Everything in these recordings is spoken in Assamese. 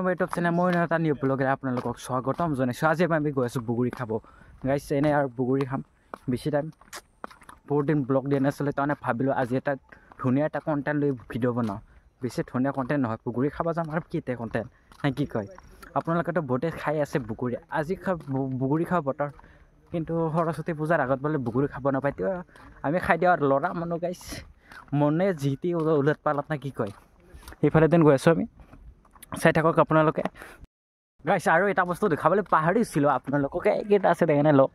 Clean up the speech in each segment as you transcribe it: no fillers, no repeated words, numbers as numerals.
মাই ইউটিউব চেনেল মই এটা নিউ ব্লগেৰে আপোনালোকক স্বাগতম জনাইছোঁ। আজি আমি গৈ আছোঁ বগৰী খাব। গাইছ এনে আৰু বগৰী খাম বেছি টাইম বহুত দিন ব্লগ দিয়া নাছিলে, তাৰমানে ভাবিলোঁ আজি এটা ধুনীয়া এটা কণ্টেণ্ট লৈ ভিডিঅ' বনাওঁ। বেছি ধুনীয়া কণ্টেণ্ট নহয়, বগৰী খাব যাম আৰু কি কণ্টেণ্ট নে কি কয়। আপোনালোকেতো বহুতে খাই আছে বগৰী, আজি বগৰী খাব বতৰ, কিন্তু সৰস্বতী পূজাৰ আগত বোলে বগৰী খাব নাপায়। তেওঁ আমি খাই দিওঁ আৰু ল'ৰা মানুহ গাইছ মনে যিটি ওলট পালত নে কি কয়। সেইফালে দিন গৈ আছোঁ আমি, চাই থাকক আপোনালোকে। গাইছ আৰু এটা বস্তু দেখাবলৈ পাহৰিছিলোঁ আপোনালোককে, এইকেইটা আছে দেখেনে লগ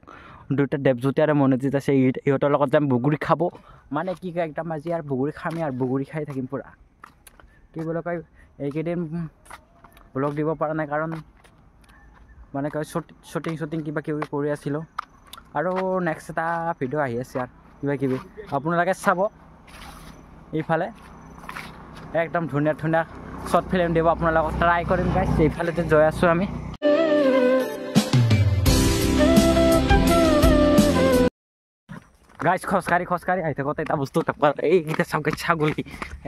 দুটা দেৱজ্যোতি আৰু মনোজিত আছে, ইহঁতৰ লগত যাম বগৰী খাব। মানে কি কয় একদম আজি আৰু বগৰী খামেই আৰু বগৰী খাই থাকিম পূৰা। কি বুলি কয় এইকেইদিন ব্লগ দিব পৰা নাই, কাৰণ মানে কয় শ্বুটিং কিবা কিবি কৰি আছিলোঁ। আৰু নেক্সট এটা ভিডিঅ' আহি আছে আৰু কিবা কিবি আপোনালোকে চাব। এইফালে একদম ধুনীয়া ধুনীয়া শ্বৰ্ট ফিল্ম দিব আপোনালোকক ট্ৰাই কৰিম গাইছ। এইফালে গৈ আছোঁ আমি। গাইছ খোজকাঢ়ি আহি থাকোঁতে এটা বস্তু এইকেইটা ছাগলী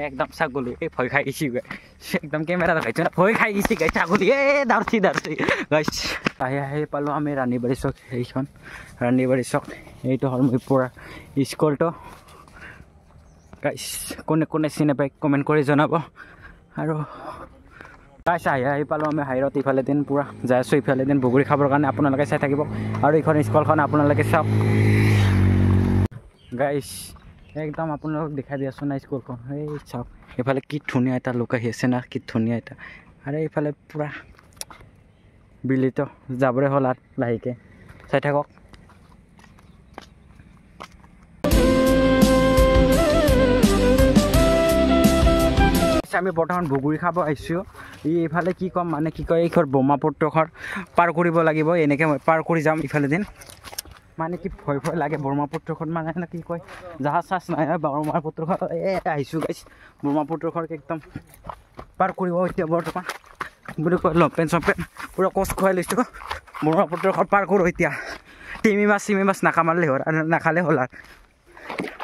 একদম ছাগলী এই ভয় খাই গৈছি একদম কেমেৰা দেখাইছোঁ না, ভয় খাই গৈছি গাই ছাগলী দাউৰছি গাইছ। আহি পালোঁ আমি ৰাণীবাৰী চক। এইখন ৰাণীবাৰী চক, এইটো হ'ল মই পৰা স্কুলটো। গাইছ কোনে চিনি পায় কমেণ্ট কৰি জনাব। আৰু গাইছ আহি পালোঁ আমি হাইৰত। ইফালে দিন পূৰা যাই আছোঁ, ইফালে দিন বগৰী খাবৰ কাৰণে আপোনালোকে চাই থাকিব। আৰু এইখন স্কুলখন আপোনালোকে চাওক গাইছ, একদম আপোনালোকক দেখাই দি আছোঁ না স্কুলখন। এই চাওক এইফালে কি ধুনীয়া এটা লোক আহি আছে না, কি ধুনীয়া এটা। আৰু এইফালে পূৰা বিলিতো যাবৰে হ'ল আৰু লাহেকৈ চাই থাকক। আমি বৰ্তমান বগৰী খাব আহিছোঁ। এইফালে কি ক'ম মানে কি কয়, এইখন ব্ৰহ্মপুত্ৰখন পাৰ কৰিব লাগিব, এনেকৈ পাৰ কৰি যাম ইফালে দিন। মানে কি ভয় লাগে ব্ৰহ্মপুত্ৰখন, মানে কি কয় জাহাজ চাজ নাই ব্ৰহ্মপুত্ৰখন। আহিছোঁ গাইছ ব্ৰহ্মপুত্ৰখন একদম পাৰ কৰিব এতিয়া বৰ্তমান বুলি কয়। লংপেণ্ট চংপেণ্ট পূৰা কচ খুৱাই লৈছোঁ, ব্ৰহ্মপুত্ৰখন পাৰ কৰোঁ এতিয়া। চিমি মাছ নাখামালে হ'ল আৰু নাখালে হ'ল আৰু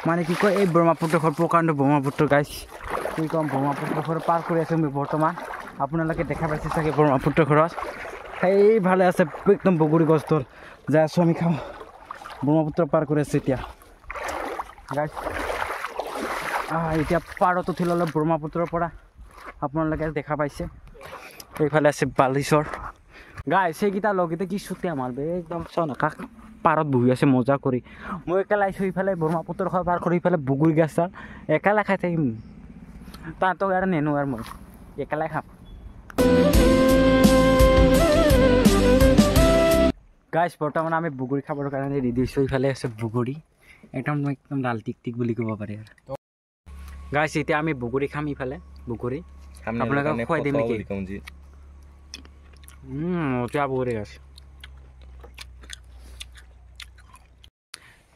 মানে কি কয় এই ব্ৰহ্মপুত্ৰখন প্ৰকাণ্ড ব্ৰহ্মপুত্ৰ গাইছ। কি ক'ম ব্ৰহ্মপুত্ৰখন পাৰ কৰি আছোঁ আমি বৰ্তমান। আপোনালোকে দেখা পাইছে চাগে ব্ৰহ্মপুত্ৰখনত সেইফালে আছে একদম বগৰী গছটোৰ। যাই আছোঁ আমি খাওঁ, ব্ৰহ্মপুত্ৰ পাৰ কৰি আছোঁ এতিয়া গাইছ। এতিয়া পাৰত উঠি ল'লোঁ ব্ৰহ্মপুত্ৰৰ পৰা, আপোনালোকে দেখা পাইছে। এইফালে আছে বালিচৰ গাইছ। সেইকেইটা লগতে কি চুতীয়া মাল একদম চাওঁ না, কাষ পাৰত বহি আছে মজা কৰি। মই একেলা আহিছোঁ ইফালে ব্ৰহ্মপুত্ৰখন পাৰ কৰি, ইফালে বগৰী গছ একেলা খাই থাকিম। তাহাঁতক আৰু নেনো আৰু মই একেলাই খাম গাইছ। বৰ্তমান আমি বগৰী খাবৰ কাৰণে ৰেডি হৈছোঁ। ইফালে আছে বগৰী একদম লাল টিক বুলি ক'ব পাৰি আৰু গাইছ। এতিয়া আমি বগৰী খাম, ইফালে বগৰী আপোনালোকক খুৱাই দিম নেকি? মজা বগৰী গাছ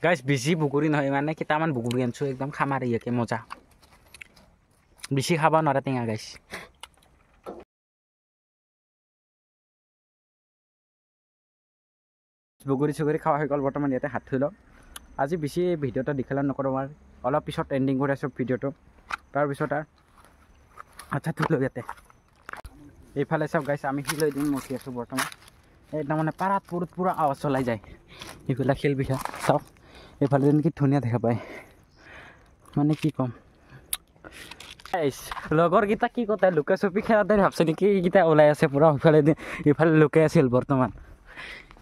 গাইছ। বেছি বগৰী নহয়, মানে কেইটামান বগৰী আনিছোঁ, একদম খাম আৰু ইয়াকে মজা। বেছি খাব নোৱাৰা টেঙা গাইছ। বগৰী চগৰী খোৱা হৈ গ'ল, বৰ্তমান ইয়াতে হাত ধুই লওঁ। আজি বেছি ভিডিঅ'টো দীঘল নকৰোঁ, আৰু অলপ পিছত এণ্ডিং কৰি আছোঁ ভিডিঅ'টো। তাৰপিছত আৰু আচ্ছা ধুই লওঁ ইয়াতে। এইফালে চাওক গাইছ, আমি শিলৈ দিম মচি আছোঁ বৰ্তমান। একদম মানে পাৰাত পূৰা আৱাজ চলাই যায়। এইফালে শিল বিঘা চাওক, এইফালে যেন কি ধুনীয়া দেখা পায়, মানে কি ক'ম। লগৰকেইটা কি কথা লুকা চুপি খেলাতে ভাবছে নেকি, এইকেইটা ওলাই আছে পূৰা সিফালে দিন। ইফালে লুকাই আছিল বৰ্তমান,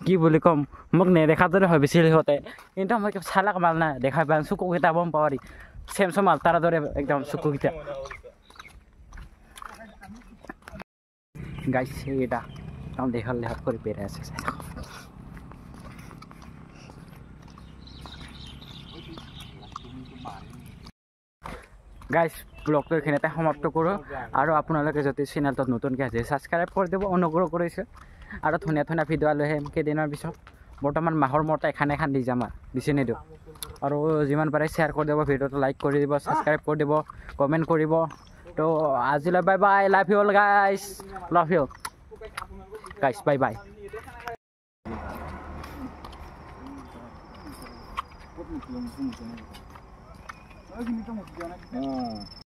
কি বুলি ক'ম। মোক নেদেখাৰ দৰে ভাবিছিল সিহঁতে, কিন্তু মই চালাক মাল নাই, দেখা পাই চকুকেইটা বম পাৰি চেমচম আল্টাৰ দৰে একদম চকুকেইটা গাইছ। সেইকেইটা একদম দেখাল কৰি পেৰাই আছে। গাইছ ব্লগটো এইখিনিতে সমাপ্ত কৰোঁ। আৰু আপোনালোকে যদি চেনেলটোত নতুনকৈ আছে ছাবস্ক্ৰাইব কৰি দিব, অনুগ্ৰহ কৰিছোঁ। আৰু ধুনীয়া ধুনীয়া ভিডিঅ' লৈ আহিম কেইদিনৰ পিছত। বৰ্তমান মাহৰ মূৰত এখন দি যাম আৰু বেছি নিদিওঁ। আৰু যিমান পাৰে শ্বেয়াৰ কৰি দিব, ভিডিঅ'টো লাইক কৰি দিব, ছাবস্ক্ৰাইব কৰি দিব, কমেণ্ট কৰিব। তো আজিলৈ bye bye, love you all গাইছ, লাভ ইউ গাইছ, বাই বাই।